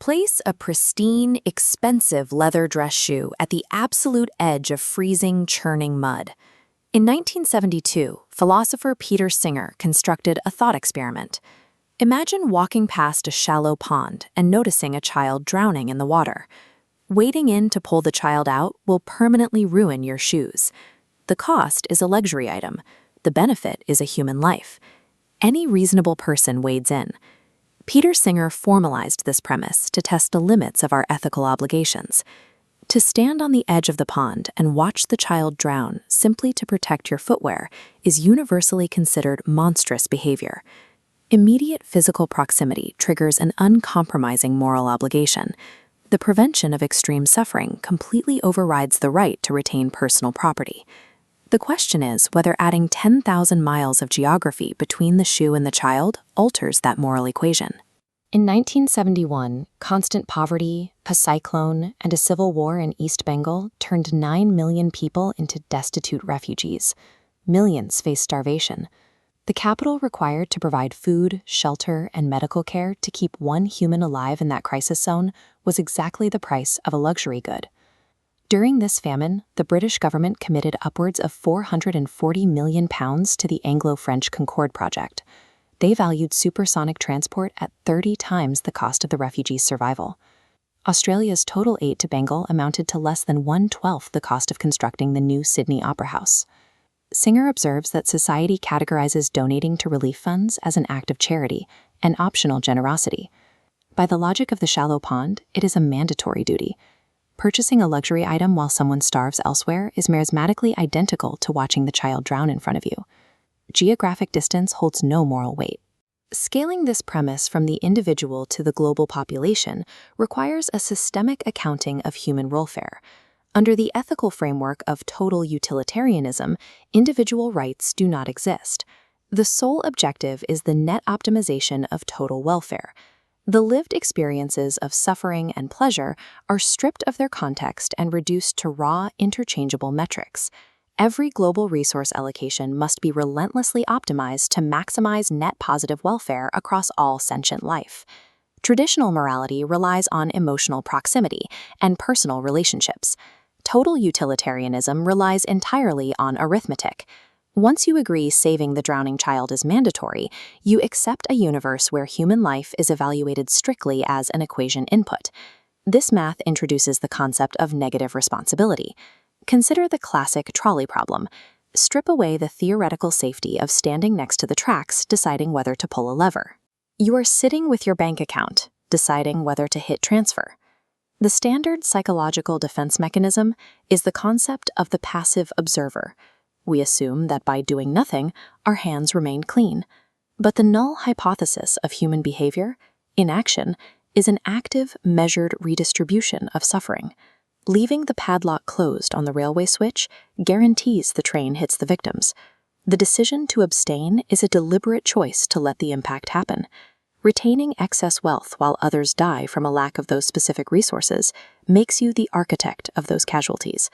Place a pristine, expensive leather dress shoe at the absolute edge of freezing, churning mud. In 1972, philosopher Peter Singer constructed a thought experiment. Imagine walking past a shallow pond and noticing a child drowning in the water. Wading in to pull the child out will permanently ruin your shoes. The cost is a luxury item. The benefit is a human life. Any reasonable person wades in. Peter Singer formalized this premise to test the limits of our ethical obligations. To stand on the edge of the pond and watch the child drown simply to protect your footwear is universally considered monstrous behavior. Immediate physical proximity triggers an uncompromising moral obligation. The prevention of extreme suffering completely overrides the right to retain personal property. The question is whether adding 10,000 miles of geography between the shoe and the child alters that moral equation. In 1971, constant poverty, a cyclone, and a civil war in East Bengal turned 9 million people into destitute refugees. Millions faced starvation. The capital required to provide food, shelter, and medical care to keep one human alive in that crisis zone was exactly the price of a luxury good. During this famine, the British government committed upwards of £440 million to the Anglo-French Concorde project. They valued supersonic transport at 30 times the cost of the refugees' survival. Australia's total aid to Bengal amounted to less than 1/12 the cost of constructing the new Sydney Opera House. Singer observes that society categorizes donating to relief funds as an act of charity and optional generosity. By the logic of the shallow pond, it is a mandatory duty. Purchasing a luxury item while someone starves elsewhere is merismatically identical to watching the child drown in front of you. Geographic distance holds no moral weight. Scaling this premise from the individual to the global population requires a systemic accounting of human welfare. Under the ethical framework of total utilitarianism, individual rights do not exist. The sole objective is the net optimization of total welfare. The lived experiences of suffering and pleasure are stripped of their context and reduced to raw, interchangeable metrics. Every global resource allocation must be relentlessly optimized to maximize net positive welfare across all sentient life. Traditional morality relies on emotional proximity and personal relationships. Total utilitarianism relies entirely on arithmetic. Once you agree saving the drowning child is mandatory, you accept a universe where human life is evaluated strictly as an equation input. This math introduces the concept of negative responsibility. Consider the classic trolley problem. Strip away the theoretical safety of standing next to the tracks deciding whether to pull a lever. You are sitting with your bank account, deciding whether to hit transfer. The standard psychological defense mechanism is the concept of the passive observer. We assume that by doing nothing, our hands remain clean. But the null hypothesis of human behavior, inaction, is an active, measured redistribution of suffering. Leaving the padlock closed on the railway switch guarantees the train hits the victims. The decision to abstain is a deliberate choice to let the impact happen. Retaining excess wealth while others die from a lack of those specific resources makes you the architect of those casualties.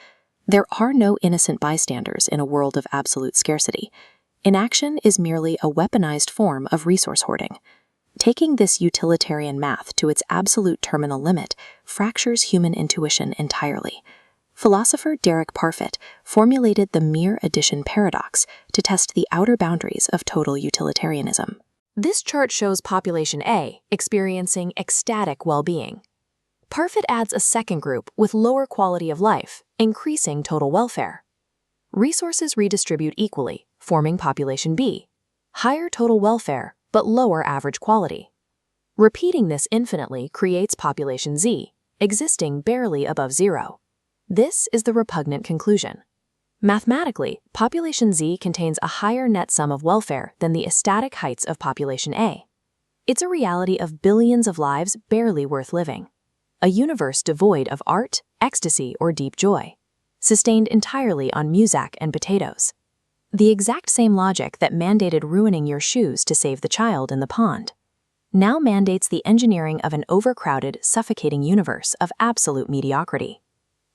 There are no innocent bystanders in a world of absolute scarcity. Inaction is merely a weaponized form of resource hoarding. Taking this utilitarian math to its absolute terminal limit fractures human intuition entirely. Philosopher Derek Parfit formulated the mere addition paradox to test the outer boundaries of total utilitarianism. This chart shows population A experiencing ecstatic well-being. Parfit adds a second group with lower quality of life, increasing total welfare. Resources redistribute equally, forming population B. Higher total welfare, but lower average quality. Repeating this infinitely creates population Z, existing barely above zero. This is the repugnant conclusion. Mathematically, population Z contains a higher net sum of welfare than the ecstatic heights of population A. It's a reality of billions of lives barely worth living. A universe devoid of art, ecstasy, or deep joy, sustained entirely on muzak and potatoes. The exact same logic that mandated ruining your shoes to save the child in the pond now mandates the engineering of an overcrowded, suffocating universe of absolute mediocrity.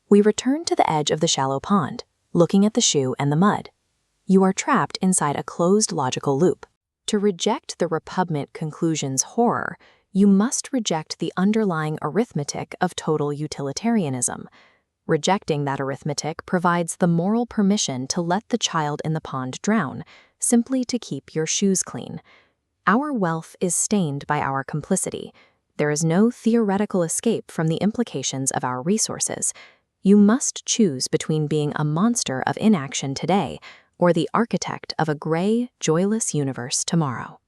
We return to the edge of the shallow pond, looking at the shoe and the mud. You are trapped inside a closed logical loop. To reject the repugnant conclusion's horror, You must reject the underlying arithmetic of total utilitarianism. Rejecting that arithmetic provides the moral permission to let the child in the pond drown, simply to keep your shoes clean. Our wealth is stained by our complicity. There is no theoretical escape from the implications of our resources. You must choose between being a monster of inaction today or the architect of a gray, joyless universe tomorrow.